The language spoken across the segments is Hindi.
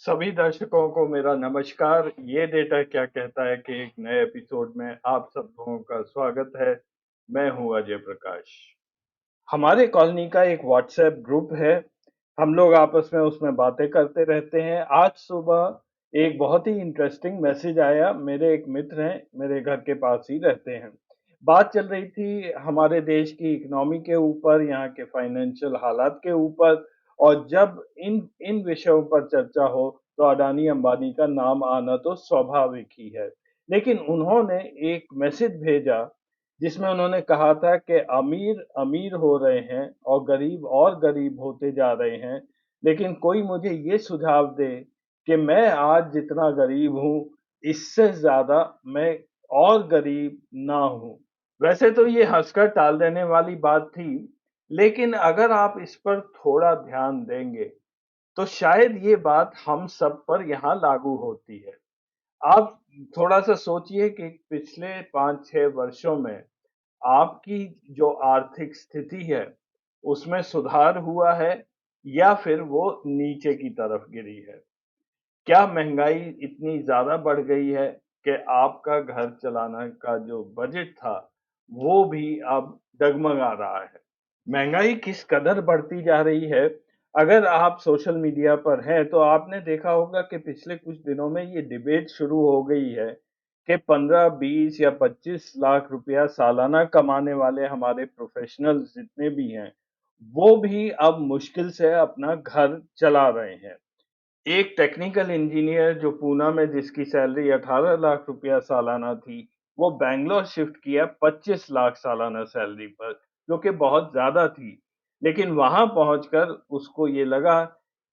सभी दर्शकों को मेरा नमस्कार। ये डेटा क्या कहता है कि एक नए एपिसोड में आप सब लोगों का स्वागत है। मैं हूँ अजय प्रकाश। हमारे कॉलोनी का एक व्हाट्सएप ग्रुप है। हम लोग आपस में उसमें बातें करते रहते हैं। आज सुबह एक बहुत ही इंटरेस्टिंग मैसेज आया। मेरे एक मित्र हैं, मेरे घर के पास ही रहते हैं। बात चल रही थी हमारे देश की इकोनॉमी के ऊपर, यहाँ के फाइनेंशियल हालात के ऊपर। और जब इन इन विषयों पर चर्चा हो तो अडानी अंबानी का नाम आना तो स्वाभाविक ही है। लेकिन उन्होंने एक मैसेज भेजा जिसमें उन्होंने कहा था कि अमीर अमीर हो रहे हैं और गरीब होते जा रहे हैं। लेकिन कोई मुझे ये सुझाव दे कि मैं आज जितना गरीब हूँ, इससे ज़्यादा मैं और गरीब ना हूँ। वैसे तो ये हँसकर टाल देने वाली बात थी, लेकिन अगर आप इस पर थोड़ा ध्यान देंगे, तो शायद ये बात हम सब पर यहाँ लागू होती है। आप थोड़ा-सा सोचिए कि पिछले 5-6 वर्षों में आपकी जो आर्थिक स्थिति है, उसमें सुधार हुआ है या फिर वो नीचे की तरफ गिरी है? क्या महँगाई इतनी ज़्यादा बढ़ गई है कि आपका घर चलाने का जो बजट था, वो भी अब डगमगा रहा है? महँगाई किस कदर बढ़ती जा रही है, अगर आप सोशल मीडिया पर हैं, तो आपने देखा होगा कि पिछले कुछ दिनों में ये डिबेट शुरू हो गई है कि 15, 20 या 25 लाख रुपया सालाना कमाने वाले हमारे प्रोफ़ेशनल्स जितने भी हैं, वो भी अब मुश्किल से अपना घर चला रहे हैं। एक टेक्निकल इंजीनियर जो पूना में जिसकी सैलरी 18 लाख रुपया सालाना थी, वो बैंगलोर शिफ्ट किया 25 लाख सालाना सैलरी पर, जो कि बहुत ज़्यादा थी। लेकिन वहाँ पहुँचकर उसको ये लगा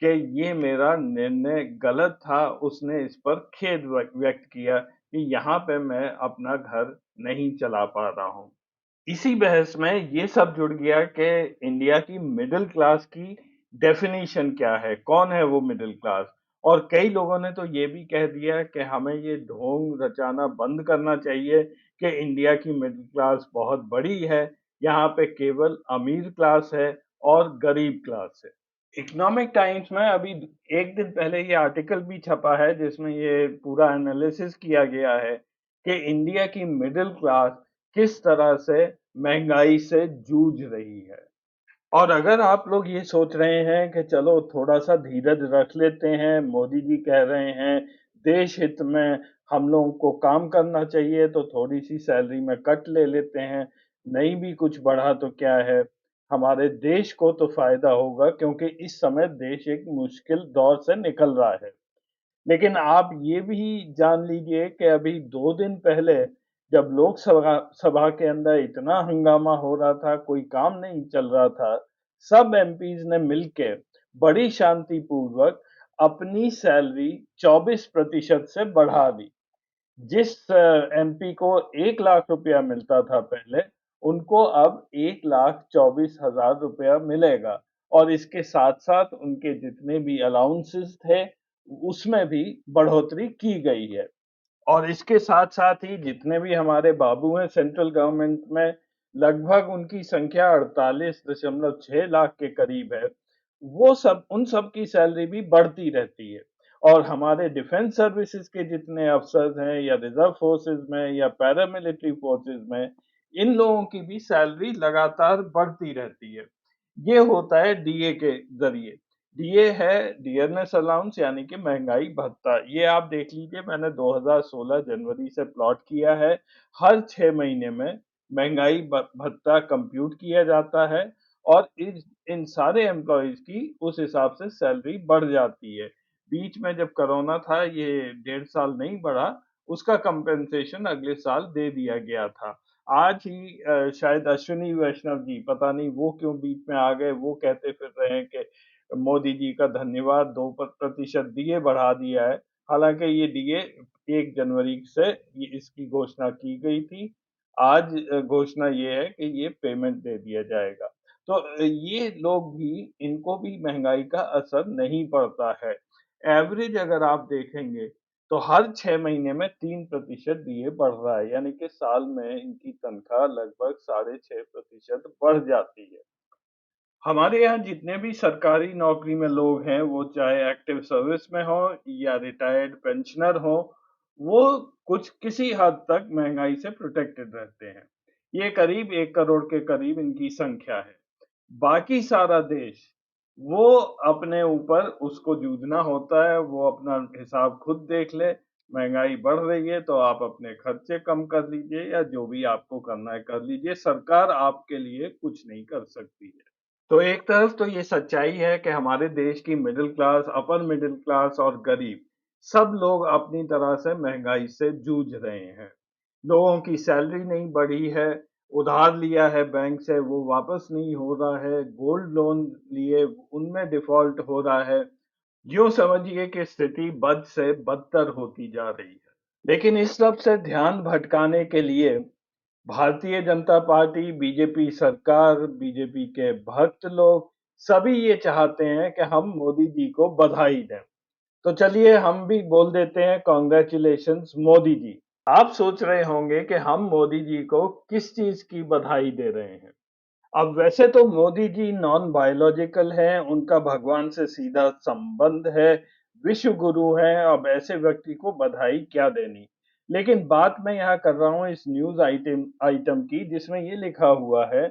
कि ये मेरा निर्णय गलत था। उसने इस पर खेद व्यक्त किया कि यहाँ पे मैं अपना घर नहीं चला पा रहा हूँ। इसी बहस में ये सब जुड़ गया कि इंडिया की मिडिल क्लास की डेफिनीशन क्या है? कौन है वो मिडिल क्लास? और कई लोगों ने तो ये भी कह दिया कि हमें ये ढोंग रचाना बंद करना चाहिए कि इंडिया की मिडिल क्लास बहुत बड़ी है, यहाँ पे केवल अमीर क्लास है और गरीब क्लास है। इकोनॉमिक टाइम्स में अभी एक दिन पहले ये आर्टिकल भी छपा है जिसमें ये पूरा एनालिसिस किया गया है कि इंडिया की मिडिल क्लास किस तरह से महंगाई से जूझ रही है। और अगर आप लोग ये सोच रहे हैं कि चलो थोड़ा-सा धीरज रख लेते हैं, मोदी जी कह रहे हैं, देश हित में हम लोगों को काम करना चाहिए तो थोड़ी-सी सैलरी में कट ले लेते हैं, नहीं भी कुछ बढ़ा तो क्या है, हमारे देश को तो फ़ायदा होगा क्योंकि इस समय देश एक मुश्किल दौर से निकल रहा है। लेकिन आप ये भी जान लीजिए कि अभी 2 दिन पहले जब लोकसभा सभा के अंदर इतना हंगामा हो रहा था, कोई काम नहीं चल रहा था, सब एमपीज़ ने मिलके बड़ी शांतिपूर्वक अपनी सैलरी 24% से बढ़ा दी। जिस एमपी को 1 लाख रुपया मिलता था पहले, उनको अब 1,24,000 रुपया मिलेगा और इसके साथ-साथ उनके जितने भी अलाउंसेस थे, उसमें भी बढ़ोतरी की गई है। और इसके साथ-साथ ही जितने भी हमारे बाबू हैं सेंट्रल गवर्नमेंट में, लगभग उनकी संख्या 48.6 लाख के करीब है। वो सब उन सब की सैलरी भी बढ़ती रहती है। और हमारे डिफेंस सर्विसेज के जितने अफ़सर हैं या रिज़र्व फोर्सेस में या पैरामिलिट्री फोर्सेस में, इन लोगों की भी सैलरी लगातार बढ़ती रहती है। ये होता है डीए के ज़रिए। डीए है डियरनेस अलाउंस यानी कि महँगाई भत्ता। ये आप देख लीजिए मैंने 2016 जनवरी से प्लॉट किया है। हर 6 महीने में महँगाई भत्ता कंप्यूट किया जाता है और इस इन सारे एम्प्लॉइज़ की उस हिसाब से सैलरी बढ़ जाती है। बीच में जब कोरोना था ये 1.5 साल नहीं बढ़ा, उसका कंपेंसेशन अगले साल दे दिया गया था। आज ही शायद अश्विनी वैष्णव जी पता नहीं वो क्यों बीच में आ गए, वो कहते फिर रहे हैं कि मोदी जी का धन्यवाद 2 प्रतिशत डीए बढ़ा दिया है। हालाँकि ये डीए 1 जनवरी से ये इसकी घोषणा की गई थी। आज घोषणा ये है कि ये पेमेंट दे दिया जाएगा। तो ये लोग भी इनको भी महँगाई का असर नहीं पड़ता है। एवरेज अगर आप देखेंगे तो हर 6 महीने में 3% डीए बढ़ रहा है, यानी कि साल में इनकी तनख्वाह लगभग साढ़े 6% बढ़ जाती है। हमारे यहाँ जितने भी सरकारी नौकरी में लोग हैं, वो चाहे एक्टिव सर्विस में हों या रिटायर्ड पेंशनर हों, वो कुछ किसी हद तक महंगाई से प्रोटेक्टेड रहते हैं। ये करीब 1 करोड़ के करीब इनकी संख्या है। बाकी सारा देश, वो अपने ऊपर उसको जूझना होता है, वो अपना हिसाब खुद देख ले, महँगाई बढ़ रही है तो आप अपने खर्चे कम कर लीजिए या जो भी आपको करना है कर लीजिए, सरकार आपके लिए कुछ नहीं कर सकती है। तो एक तरफ तो ये सच्चाई है कि हमारे देश की middle class, upper middle class और गरीब सब लोग अपनी तरह से महंगाई से जूझ रहे हैं। लोगों की सैलरी नहीं बढ़ी है, उधार लिया है बैंक से वो वापस नहीं हो रहा है, गोल्ड लोन लिए उनमें डिफ़ॉल्ट हो रहा है। यूँ समझिए कि स्थिति बद से बदतर होती जा रही है। लेकिन इस सब से ध्यान भटकाने के लिए भारतीय जनता पार्टी, बीजेपी सरकार, बीजेपी के भक्त लोग सभी ये चाहते हैं कि हम मोदी जी को बधाई दें। तो चलिए हम भी बोल देते हैं कांग्रेचुलेशंस मोदी जी। आप सोच रहे होंगे कि हम मोदी जी को किस चीज़ की बधाई दे रहे हैं। अब वैसे तो मोदी जी नॉन बायोलॉजिकल हैं, उनका भगवान से सीधा संबंध है, विश्व गुरु हैं, अब ऐसे व्यक्ति को बधाई क्या देनी। लेकिन बात मैं यहाँ कर रहा हूँ इस न्यूज़ आइटम आइटम की जिसमें ये लिखा हुआ है,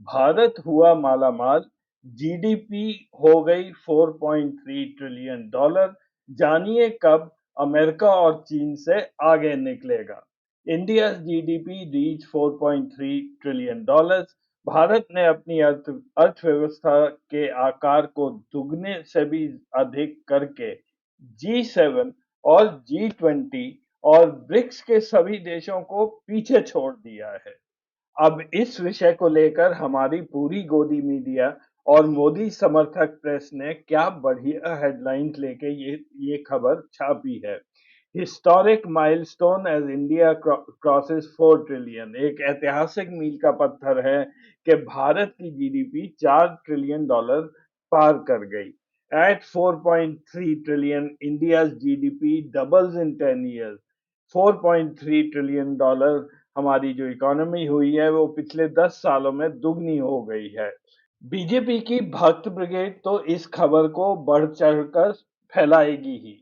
भारत हुआ मालामाल, जीडीपी हो गई 4.3 ट्रिलियन डॉलर, जानिए कब अमेरिका और चीन से आगे निकलेगा। India's GDP reached 4.3 trillion dollars. Bharat ने अपनी अर्थव्यवस्था के आकार को दुगने से भी अधिक करके G7 और G20 और ब्रिक्स के सभी देशों को पीछे छोड़ दिया है। अब इस विषय को लेकर हमारी पूरी गोदी मीडिया और मोदी समर्थक प्रेस ने क्या बढ़िया हेडलाइंस लेके ये खबर छापी है। Historic milestone as India crosses 4 trillion, एक ऐतिहासिक मील का पत्थर है कि भारत की जीडीपी 4 ट्रिलियन डॉलर पार कर गई। At 4.3 trillion, India's GDP doubles in 10 years. 4.3 trillion dollar हमारी जो इकोनॉमी हुई है वो पिछले 10 सालों में दुगनी हो गई है। बीजेपी की भक्त ब्रिगेड तो इस खबर को बढ़ चढ़कर फैलाएगी ही।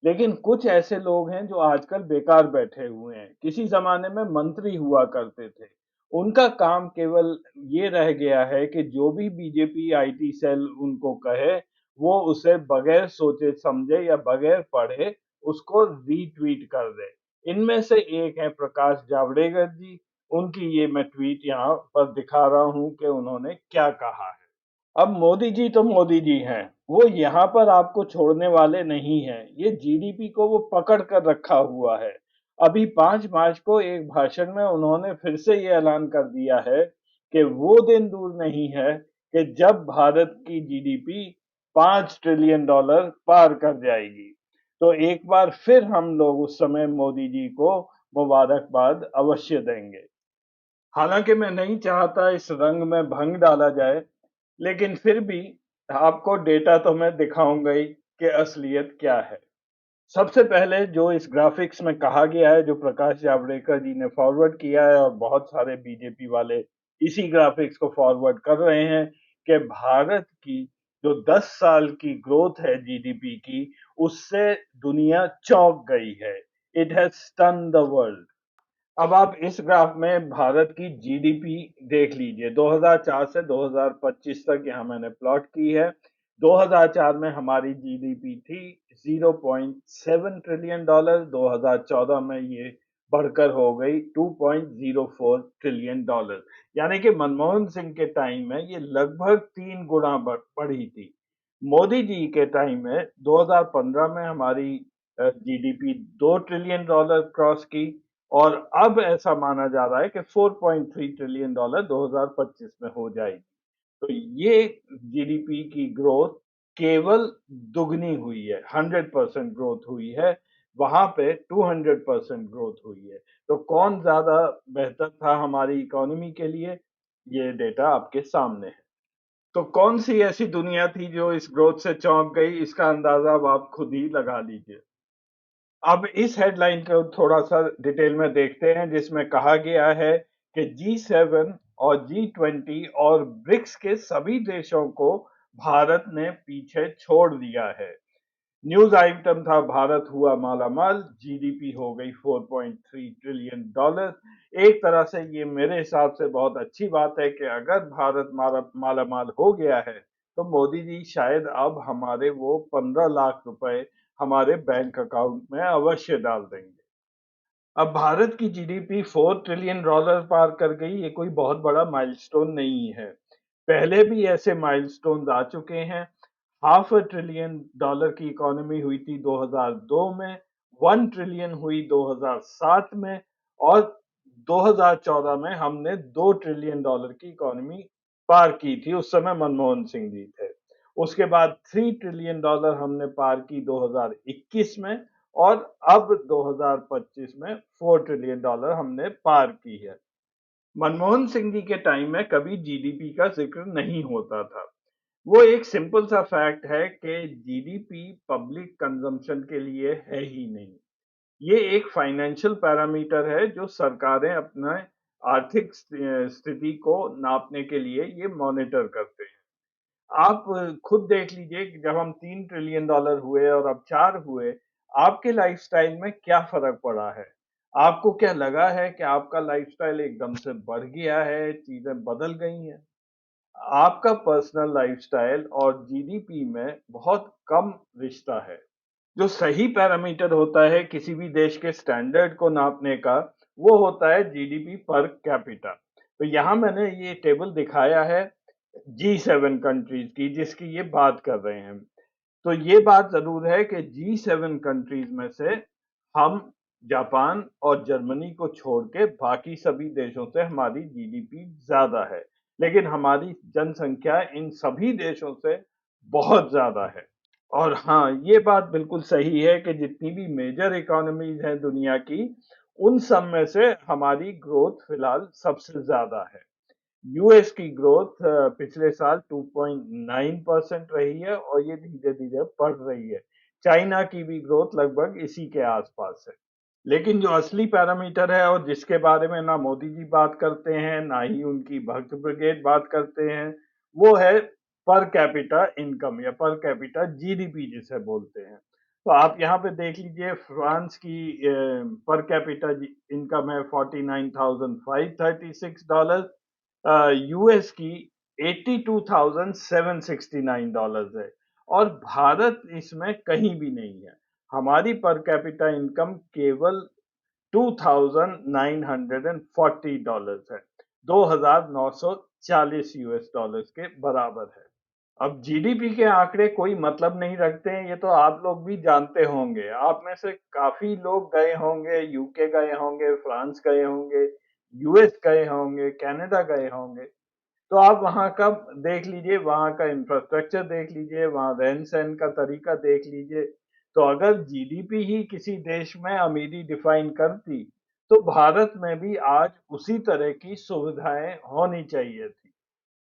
लेकिन कुछ ऐसे लोग हैं जो आजकल बेकार बैठे हुए हैं, किसी जमाने में मंत्री हुआ करते थे। उनका काम केवल ये रह गया है कि जो भी बीजेपी आईटी सेल उनको कहे, वो उसे बगैर सोचे समझे या बगैर पढ़े उसको रीट्वीट कर दे। इनमें से एक है प्रकाश जावड़ेकर जी। उनकी ये मैं ट्वीट यहाँ पर दिखा रहा हूँ कि उन्होंने क्या कहा है। अब मोदी जी तो मोदी जी हैं, वो यहाँ पर आपको छोड़ने वाले नहीं हैं। ये जीडीपी को वो पकड़ कर रखा हुआ है। अभी 5 मार्च को एक भाषण में उन्होंने फिर से ये ऐलान कर दिया है कि वो दिन दूर नहीं है कि जब भारत की जीडीपी 5 ट्रिलियन डॉलर पार कर जाएगी। तो एक बार फिर हम लोग उस समय मोदी जी को मुबारकबाद अवश्य देंगे। हालांकि मैं नहीं चाहता इस रंग में भंग डाला जाए, लेकिन फिर भी आपको डेटा तो मैं दिखाऊंगा ही कि असलियत क्या है। सबसे पहले जो इस ग्राफिक्स में कहा गया है, जो प्रकाश जावड़ेकर जी ने फॉरवर्ड किया है और बहुत सारे बीजेपी वाले इसी ग्राफिक्स को फॉरवर्ड कर रहे हैं कि भारत की जो 10 साल की ग्रोथ है जीडीपी की, उससे दुनिया चौंक गई है। It has stun the world. अब आप इस ग्राफ में भारत की जीडीपी देख लीजिए। 2004 से 2025 तक यहाँ मैंने प्लॉट की है। 2004 में हमारी जीडीपी थी 0.7 ट्रिलियन डॉलर। 2014 में ये बढ़कर हो गई 2.04 ट्रिलियन डॉलर। यानी कि मनमोहन सिंह के टाइम में ये लगभग 3 गुना बढ़ी थी। मोदी जी के टाइम में 2015 में हमारी जीडीपी 2 ट्रिलियन डॉलर क्रॉस की और अब ऐसा माना जा रहा है कि 4.3 ट्रिलियन डॉलर 2025 में हो जाएगी। तो ये जीडीपी की ग्रोथ केवल दुगनी हुई है, 100% ग्रोथ हुई है। वहां पे 200% ग्रोथ हुई है। तो कौन ज्यादा बेहतर था हमारी इकोनॉमी के लिए, ये डेटा आपके सामने है। तो कौन सी ऐसी दुनिया थी जो इस ग्रोथ से चौंक गई, इसका अंदाजा अब आप खुद ही लगा लीजिए। अब इस हेडलाइन को थोड़ा सा डिटेल में देखते हैं जिसमें कहा गया है कि G7 और G20 और ब्रिक्स के सभी देशों को भारत ने पीछे छोड़ दिया है। न्यूज आइटम था भारत हुआ मालामाल, जीडीपी हो गई 4.3 ट्रिलियन डॉलर। एक तरह से ये मेरे हिसाब से बहुत अच्छी बात है कि अगर भारत मालामाल हो गया है तो मोदी जी शायद अब हमारे वो 15 लाख रुपए हमारे बैंक अकाउंट में अवश्य डाल देंगे। अब भारत की जीडीपी 4 ट्रिलियन डॉलर पार कर गई, ये कोई बहुत बड़ा माइलस्टोन नहीं है। पहले भी ऐसे माइलस्टोन्स आ चुके हैं। हाफ अ ट्रिलियन डॉलर की इकोनॉमी हुई थी 2002 में, 1 ट्रिलियन हुई 2007 में और 2014 में हमने 2 ट्रिलियन डॉलर की इकोनॉमी पार की थी। उस समय मनमोहन सिंह जी थे। उसके बाद 3 ट्रिलियन डॉलर हमने पार की 2021 में और अब 2025 में 4 ट्रिलियन डॉलर हमने पार की है। मनमोहन सिंह जी के टाइम में कभी जीडीपी का जिक्र नहीं होता था। वो एक सिंपल सा फैक्ट है कि जीडीपी पब्लिक कंजम्पशन के लिए है ही नहीं। ये एक फाइनेंशियल पैरामीटर है जो सरकारें अपने आर्थिक स्थिति को नापने के लिए ये मॉनिटर करते हैं। आप खुद देख लीजिए कि जब हम 3 ट्रिलियन डॉलर हुए और अब 4 हुए, आपके लाइफ़स्टाइल में क्या फ़र्क पड़ा है? आपको क्या लगा है कि आपका लाइफ़स्टाइल एकदम से बढ़ गया है, चीज़ें बदल गई हैं? आपका पर्सनल लाइफ़स्टाइल और जीडीपी में बहुत कम रिश्ता है। जो सही पैरामीटर होता है किसी भी देश के स्टैंडर्ड को नापने का, वो होता है जीडीपी पर कैपिटा। तो यहाँ मैंने ये टेबल दिखाया है G7 कंट्रीज की जिसकी ये बात कर रहे हैं। तो ये बात ज़रूर है कि G7 कंट्रीज में से हम जापान और जर्मनी को छोड़ के बाकी सभी देशों से हमारी जीडीपी ज़्यादा है। लेकिन हमारी जनसंख्या इन सभी देशों से बहुत ज़्यादा है। और हाँ, ये बात बिल्कुल सही है कि जितनी भी मेजर इकोनॉमीज़ हैं दुनिया की, उन सब में से हमारी ग्रोथ फिलहाल सबसे ज़्यादा है। यूएस की ग्रोथ पिछले साल 2.9% रही है और ये धीरे-धीरे बढ़ रही है। चाइना की भी ग्रोथ लगभग इसी के आसपास है। लेकिन जो असली पैरामीटर है और जिसके बारे में ना मोदी जी बात करते हैं, ना ही उनकी भक्त ब्रिगेड बात करते हैं, वो है पर कैपिटा इनकम या पर कैपिटा जीडीपी जिसे बोलते हैं। तो आप यहाँ पे देख लीजिए फ्रांस की पर कैपिटा इनकम है $49,536, यूएस की $82,769 है और भारत इसमें कहीं भी नहीं है। हमारी पर कैपिटा इनकम केवल $2,940 है, 2,940 यूएस डॉलर्स के बराबर है। अब जीडीपी के आंकड़े कोई मतलब नहीं रखते हैं, ये तो आप लोग भी जानते होंगे। आप में से काफी लोग गए होंगे, यूके गए होंगे, फ्रांस गए होंगे, यूएस गए होंगे, कनाडा गए होंगे। तो आप वहाँ का देख लीजिए, वहाँ का इंफ्रास्ट्रक्चर देख लीजिए, वहाँ रहन-सहन का तरीका देख लीजिए। तो अगर जीडीपी ही किसी देश में अमीरी डिफाइन करती, तो भारत में भी आज उसी तरह की सुविधाएं होनी चाहिए थी।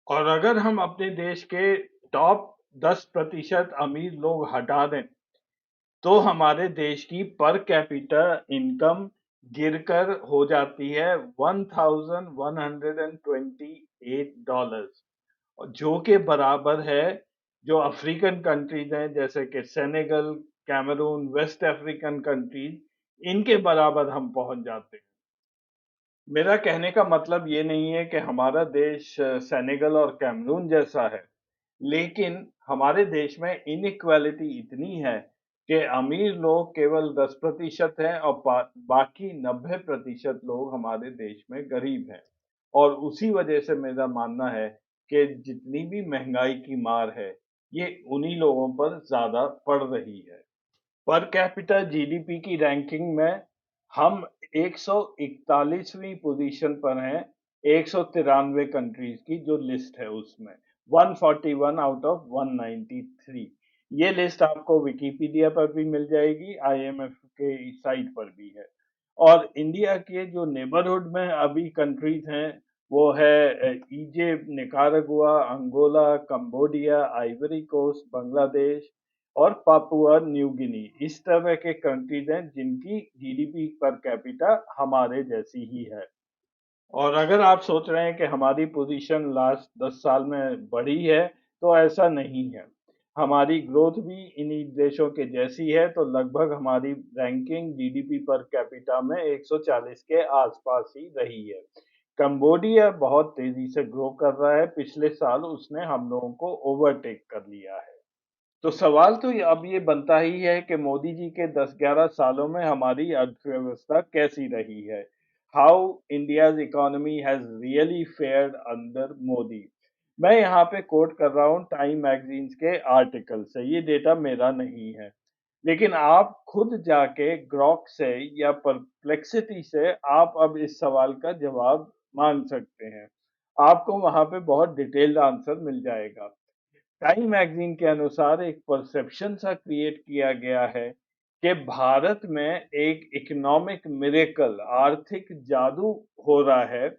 और अगर हम अपने देश के टॉप 10% अमीर लोग हटा दें, तो हमारे देश की पर कैपिटा इनकम गिरकर हो जाती है $1,128 और जो के बराबर है जो अफ्रीकन कंट्रीज हैं जैसे कि Senegal, Cameroon, West African countries, इनके बराबर हम पहुंच जाते हैं। मेरा कहने का मतलब ये नहीं है कि हमारा देश सेनेगल और कैमरून जैसा है, लेकिन हमारे देश में इनइक्वालिटी इतनी है कि अमीर लोग केवल 10% हैं और बाकी 90% लोग हमारे देश में गरीब हैं। और उसी वजह से मेरा मानना है कि जितनी भी महंगाई की मार है, ये उन्हीं लोगों पर ज़्यादा पड़ रही है। पर कैपिटा जीडीपी की रैंकिंग में हम 141वीं पोजीशन पर हैं 193 कंट्रीज की जो लिस्ट है उसमें 141 आउट ऑफ 193। ये लिस्ट आपको विकिपीडिया पर भी मिल जाएगी, आईएमएफ के साइट पर भी है। और इंडिया के जो नेबरहुड में अभी कंट्रीज हैं वो है Egypt, Nicaragua, Angola, Cambodia, Ivory Coast, Bangladesh और पापुआ न्यू गिनी। इस तरह के कंट्रीज हैं जिनकी जीडीपी पर कैपिटा हमारे जैसी ही है। और अगर आप सोच रहे हैं कि हमारी पोजीशन लास्ट 10 साल में बढ़ी है, तो ऐसा नहीं है। हमारी ग्रोथ भी इन्हीं देशों के जैसी है, तो लगभग हमारी रैंकिंग जीडीपी पर कैपिटा में 140 के आसपास ही रही है। कंबोडिया बहुत तेजी से ग्रो कर रहा है, पिछले साल उसने हम लोगों को ओवरटेक कर लिया है। तो सवाल तो अब ये बनता ही है कि मोदी जी के 10-11 सालों में हमारी अर्थव्यवस्था कैसी रही है? How India's economy has really fared under Modi. मैं यहाँ पे कोट कर रहा हूँ टाइम मैगज़ीन्स के आर्टिकल से, ये डेटा मेरा नहीं है। लेकिन आप खुद जाके ग्रॉक से या परप्लेक्सिटी से आप अब इस सवाल का जवाब माँग सकते हैं। आपको वहाँ पे बहुत डिटेल्ड आंसर मिल जाएगा। टाइम मैगज़ीन के अनुसार एक परसेप्शन सा क्रिएट किया गया है कि भारत में एक इकोनॉमिक मिरेकल आर्थिक जादू हो रहा है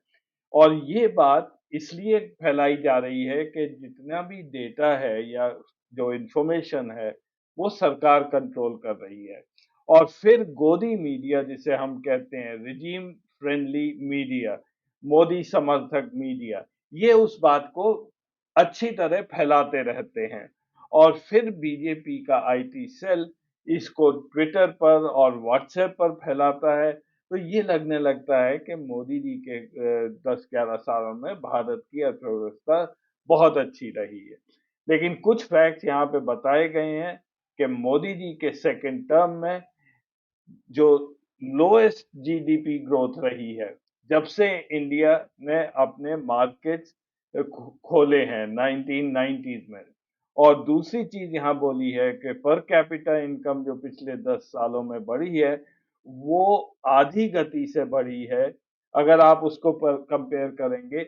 और ये बात इसलिए फैलाई जा रही है कि जितना भी डेटा है या जो इन्फॉर्मेशन है, वो सरकार कंट्रोल कर रही है। और फिर गोदी मीडिया जिसे हम कहते हैं रिजीम फ्रेंडली मीडिया, मोदी समर्थक मीडिया, ये उस बात को अच्छी तरह फैलाते रहते हैं। और फिर बीजेपी का आईटी सेल इसको ट्विटर पर और व्हाट्सएप पर फैलाता है, तो ये लगने लगता है कि मोदी जी के 10-11 सालों में भारत की अर्थव्यवस्था बहुत अच्छी रही है। लेकिन कुछ फैक्ट्स यहाँ पे बताए गए हैं कि मोदी जी के सेकंड टर्म में जो लोएस्ट जीडीपी ग्रोथ रही है, जब से इंडिया ने अपने मार्केट्स खोले हैं 1990s में। और दूसरी चीज़ यहाँ बोली है कि पर कैपिटा इनकम जो पिछले 10 सालों में बढ़ी है, वो आधी गति से बढ़ी है, अगर आप उसको कंपेयर करेंगे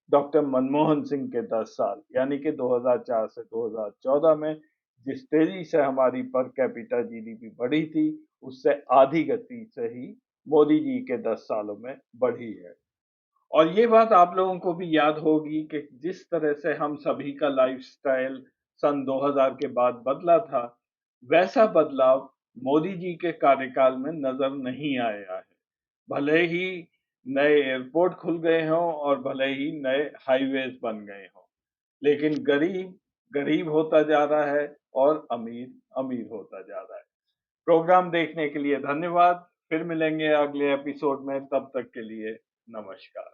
डॉक्टर मनमोहन सिंह के 10 साल, यानी कि 2004 से 2014 में जिस तेजी से हमारी पर कैपिटा जीडीपी बढ़ी थी, उससे आधी गति से ही मोदी जी के 10 सालों में बढ़ी है। और ये बात आप लोगों को भी याद होगी कि जिस तरह से हम सभी का लाइफ़स्टाइल सन 2000 के बाद बदला था, वैसा बदलाव मोदी जी के कार्यकाल में नज़र नहीं आया है। भले ही नए एयरपोर्ट खुल गए हों और भले ही नए हाईवेज़ बन गए हों, लेकिन गरीब गरीब होता जा रहा है और अमीर अमीर होता जा रहा है। प्रोग्राम देखने के लिए धन्यवाद। फिर मिलेंगे अगले एपिसोड में, तब तक के लिए नमस्कार।